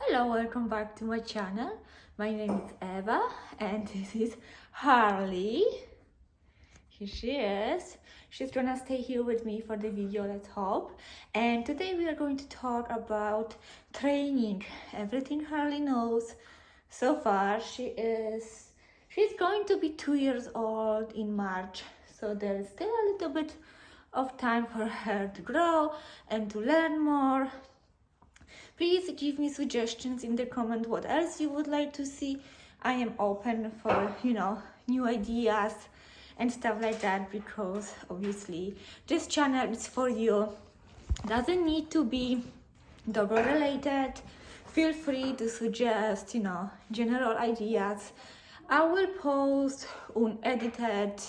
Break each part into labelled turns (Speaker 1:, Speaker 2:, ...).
Speaker 1: Hello, welcome back to my channel. My name is Eva and this is Harley. Here she is. She's gonna stay here with me for the video, let's hope. And today we are going to talk about training. Everything Harley knows so far. She's going to be 2 years old in March. So there is still a little bit of time for her to grow and to learn more. Please give me suggestions in the comment what else you would like to see. I am open for, new ideas and stuff like that, because obviously this channel is for you. Doesn't need to be Dogo related. Feel free to suggest, general ideas. I will post unedited,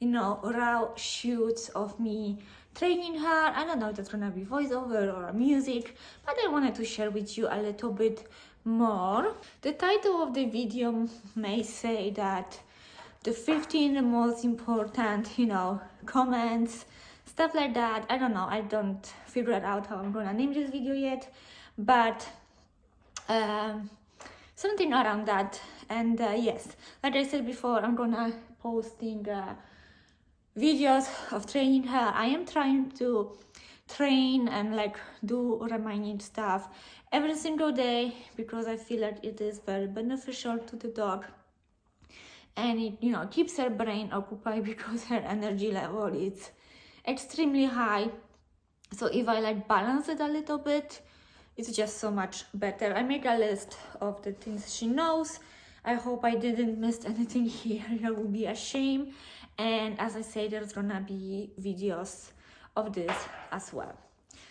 Speaker 1: raw shoots of me training her. I don't know if that's gonna be voiceover or music, but I wanted to share with you a little bit more. The title of the video may say that the 15 most important, comments, stuff like that. I don't know, I don't figure out how I'm gonna name this video yet, but something around that. And yes, like I said before, I'm gonna posting videos of training her. I am trying to train and do reminding stuff every single day, because I feel like it is very beneficial to the dog, and it keeps her brain occupied because her energy level is extremely high. So if I balance it a little bit, it's just so much better. I make a list of the things she knows. I hope I didn't miss anything here. That would be a shame. And as I say, there's gonna be videos of this as well.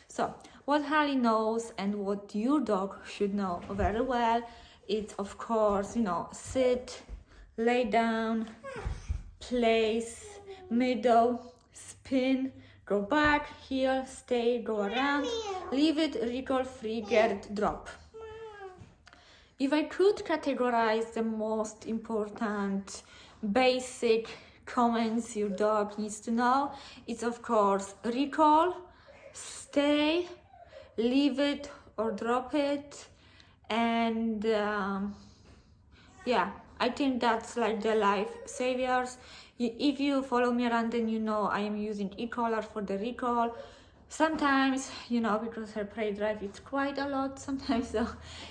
Speaker 1: So what Harley knows and what your dog should know very well, it's of course, sit, lay down, place, middle, spin, go back, heel, stay, go around, leave it, recall, free, get, drop. If I could categorize the most important basic comments your dog needs to know, it's of course recall, stay, leave it or drop it, and yeah, I think that's the life saviors. If you follow me around, then I am using e-collar for the recall. Sometimes, because her prey drive is quite a lot sometimes, so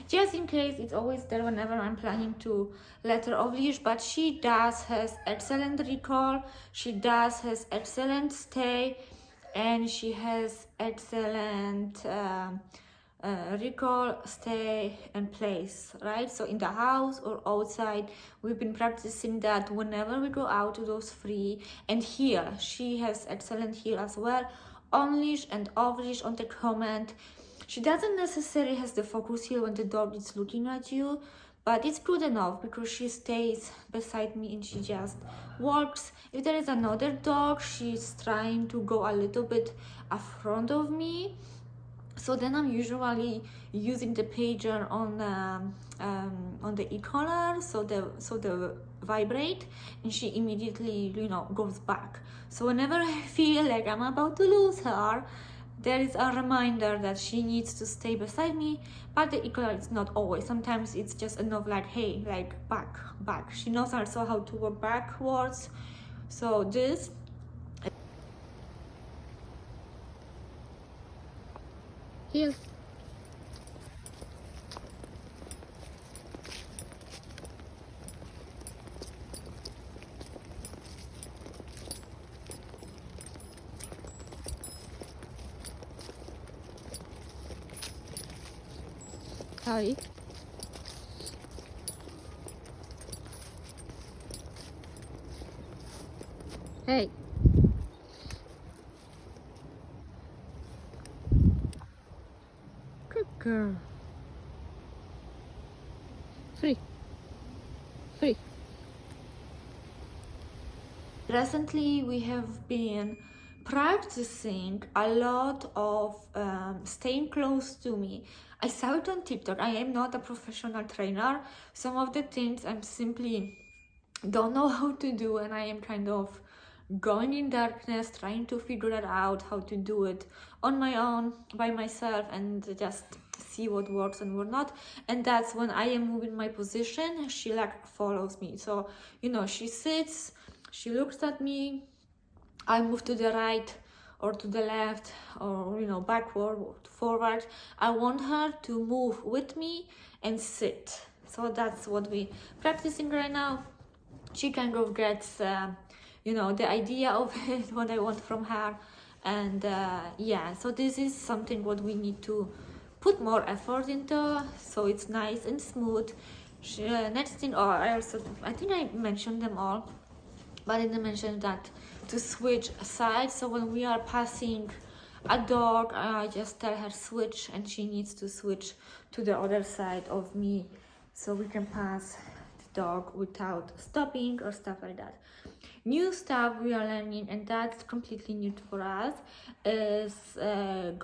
Speaker 1: just in case, it's always there whenever I'm planning to let her off leash. But she does has excellent recall, she does has excellent stay, and she has excellent recall, stay, and place, right? So in the house or outside, we've been practicing that whenever we go out to those free. And heel, she has excellent heel as well, on leash and off leash. On the comment, she doesn't necessarily has the focus heel when the dog is looking at you, but it's good enough because she stays beside me and she just walks. If there is another dog, she's trying to go a little bit in front of me, so then I'm usually using the pager on the e-collar, so the vibrate, and she immediately goes back. So whenever I feel like I'm about to lose her, there is a reminder that she needs to stay beside me. But the e-collar is not always. Sometimes it's just enough hey, back. She knows also how to go backwards. So this. Here. Harry. Hey. Good girl. Free. Recently, we have been practicing a lot of staying close to me. I saw it on TikTok. I am not a professional trainer. Some of the things I'm simply don't know how to do, and I am kind of going in darkness, trying to figure it out how to do it on my own, by myself, and just see what works and what not. And that's when I am moving my position, she like follows me. So, you know, she sits, she looks at me, I move to the right or to the left, or, you know, backward, forward. I want her to move with me and sit. So that's what we practicing right now. She kind of gets, you know, the idea of it, what I want from her. And yeah, so this is something what we need to put more effort into, so it's nice and smooth. Next thing, or I think I mentioned them all, but I didn't mention that to switch sides. So when we are passing a dog, I just tell her switch, and she needs to switch to the other side of me, so we can pass the dog without stopping or stuff like that. New stuff we are learning, and that's completely new for us, is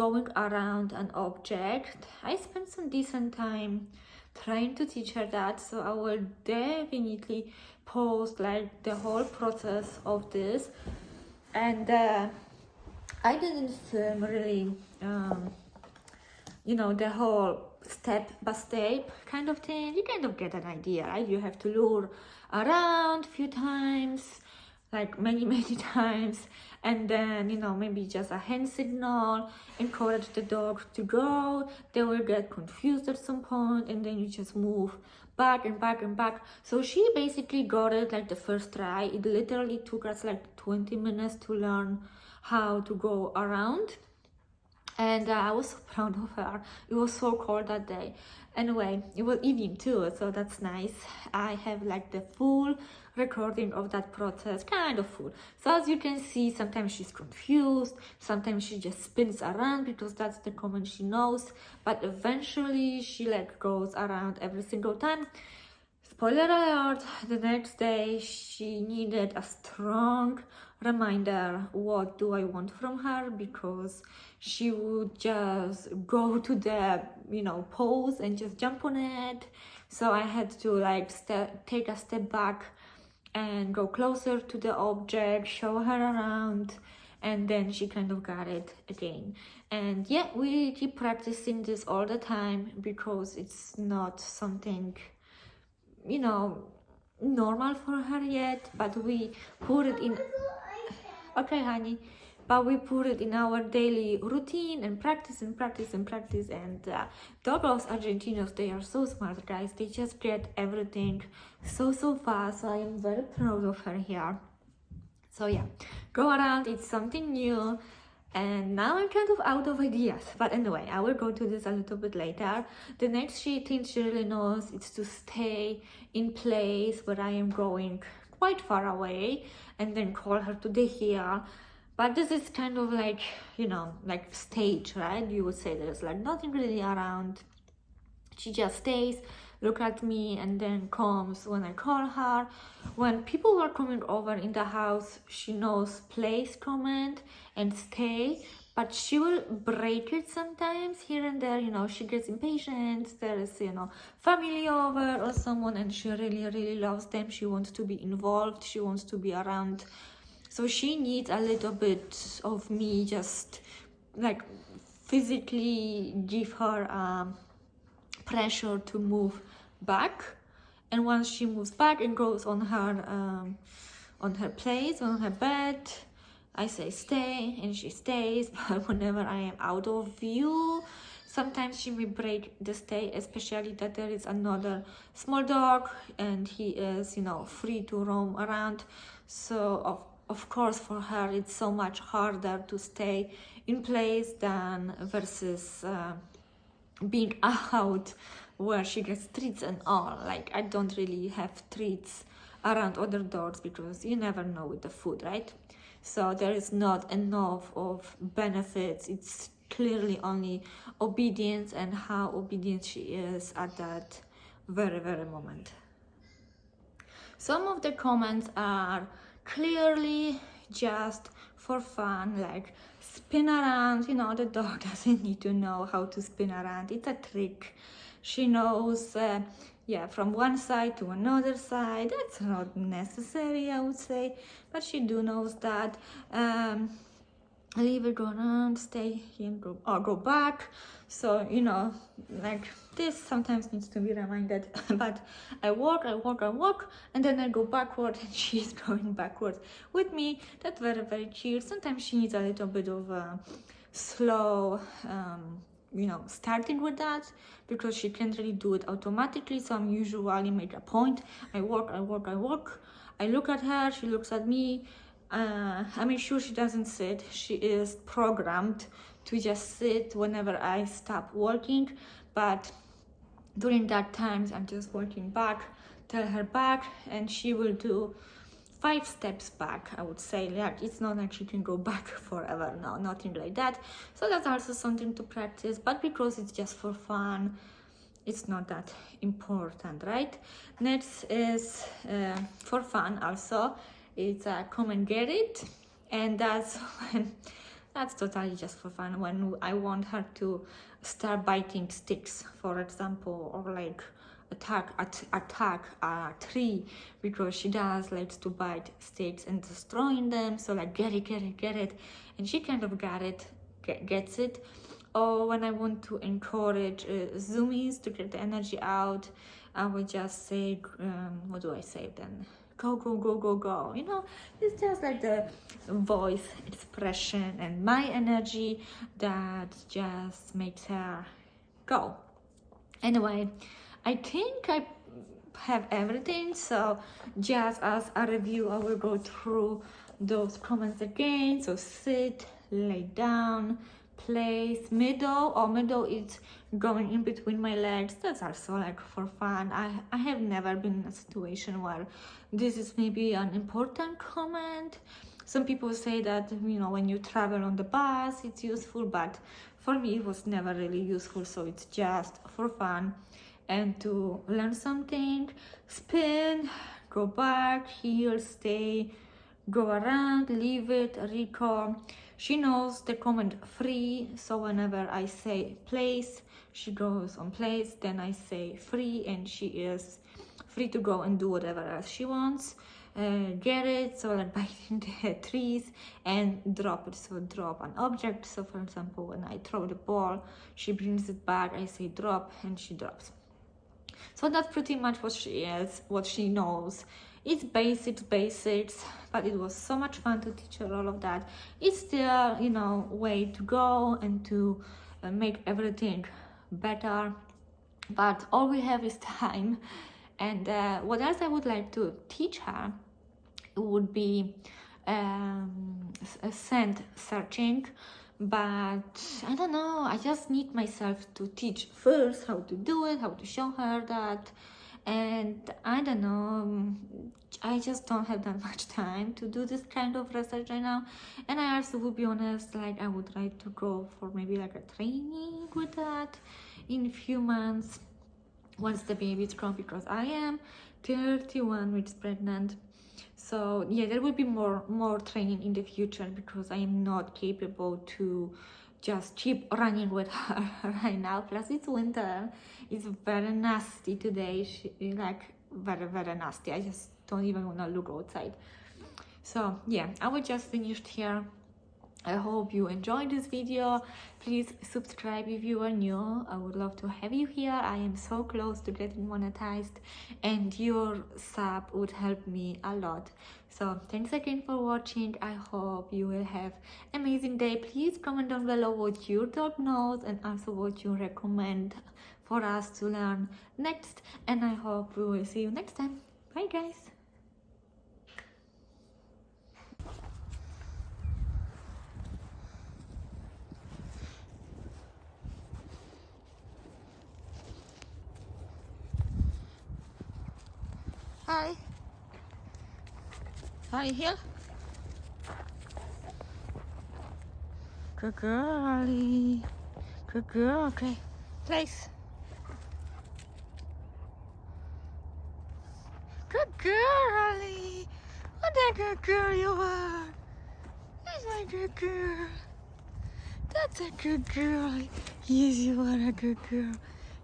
Speaker 1: going around an object. I spent some decent time trying to teach her that, so I will definitely post like the whole process of this. And I didn't film really, you know, the whole step by step kind of thing. You kind of get an idea, right? You have to lure around a few times, like many times, and then, you know, maybe just a hand signal, encourage the dog to go. They will get confused at some point, and then you just move back and back and back. So she basically got it like the first try. It literally took us like 20 minutes to learn how to go around, and I was so proud of her. It was so cold that day. Anyway, it was evening too, so that's nice. I have like the full recording of that process, kind of full. So as you can see, sometimes she's confused, sometimes she just spins around because that's the command she knows, but eventually she like goes around every single time. Spoiler alert, the next day she needed a strong reminder, what do I want from her, because she would just go to the, you know, pose and just jump on it. So I had to like take a step back and go closer to the object, show her around, and then she kind of got it again. And yeah, we keep practicing this all the time because it's not something, you know, normal for her yet, but we put it in. Okay, honey, but we put it in our daily routine and practice and practice and practice. And Dogo Argentinos, they are so smart, guys. They just get everything so fast. So I am very proud of her here. So yeah, go around, it's something new. And now I'm kind of out of ideas, but anyway, I will go to this a little bit later. The next thing she really knows is to stay in place where I am going quite far away, and then call her to the heel. But this is kind of like, you know, like stage, right? You would say there's like nothing really around. She just stays, look at me, and then comes when I call her. When people are coming over in the house, she knows place command and stay, but she will break it sometimes here and there. You know, she gets impatient. There is, you know, family over or someone, and she really loves them. She wants to be involved. She wants to be around. So she needs a little bit of me, just like physically give her pressure to move back. And once she moves back and goes on her place, on her bed, I say stay, and she stays. But whenever I am out of view, sometimes she may break the stay, especially that there is another small dog and he is, you know, free to roam around. So of course for her it's so much harder to stay in place than versus being out where she gets treats and all. Like, I don't really have treats around other dogs because you never know with the food, right? So there is not enough of benefits. It's clearly only obedience and how obedient she is at that very moment. Some of the comments are clearly just for fun, like spin around. You know, the dog doesn't need to know how to spin around. It's a trick. She knows, yeah, from one side to another side. That's not necessary, I would say, but she knows that. leave it, go around, stay here, go, or go back. So, you know, like this sometimes needs to be reminded. But I walk, and then I go backward, and she's going backwards with me. That's very, very chill. Sometimes she needs a little bit of slow, you know, starting with that, because she can't really do it automatically. So I'm usually make a point. I walk. I look at her, she looks at me. I make sure she doesn't sit. She is programmed to just sit whenever I stop working, but during that time I'm just working back, tell her back, and she will do 5 steps back, I would say. Like, it's not like she can go back forever, no, nothing like that. So that's also something to practice, but because it's just for fun, it's not that important, right? Next is for fun also. It's come and get it, and that's when that's totally just for fun. When I want her to start biting sticks, for example, or like attack a tree, because she does likes to bite sticks and destroying them. So like get it, and she kind of gets it. Or when I want to encourage zoomies to get the energy out, I would just say, what do I say then? Go. You know, it's just like the voice expression and my energy that just makes her go. Anyway, I think I have everything. So just as a review, I will go through those comments again. So sit, lay down, place, middle is going in between my legs. That's also like for fun. I have never been in a situation where this is maybe an important comment. Some people say that, you know, when you travel on the bus it's useful, but for me it was never really useful. So it's just for fun and to learn something. Spin, go back, heel, stay, go around, leave it, recall. She knows the command free, so whenever I say place, she goes on place. Then I say free, and she is free to go and do whatever else she wants. Get it, so like biting the trees, and drop it, so drop an object. So for example, when I throw the ball, she brings it back, I say drop, and she drops. So that's pretty much what she is, what she knows. It's basics, but it was so much fun to teach her all of that. It's still, you know, way to go and to make everything better, but all we have is time. And what else I would like to teach her would be scent searching, but I don't know, I just need myself to teach first how to do it, how to show her that. And I don't know, I just don't have that much time to do this kind of research right now. And I also, would be honest, like I would like to go for maybe like a training with that in a few months once the baby is grown, because I am 31 weeks pregnant. So yeah, there will be more training in the future, because I am not capable to just keep running with her right now. Plus it's winter, it's very nasty today. She like very nasty. I just don't even want to look outside. So yeah, I will just finish here. I hope you enjoyed this video. Please subscribe if you are new. I would love to have you here. I am so close to getting monetized, and your sub would help me a lot. So thanks again for watching. I hope you will have an amazing day. Please comment down below what your dog knows, and also what you recommend for us to learn next. And I hope we will see you next time. Bye guys. Hi. Are you here? Good girlie. Good girl. Okay. Place. Good girlie. What a good girl you are. That's my good girl. That's a good girl. Yes, you are a good girl.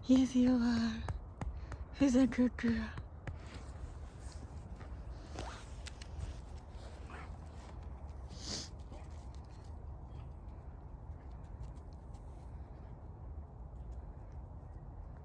Speaker 1: Yes, you are. She's a good girl.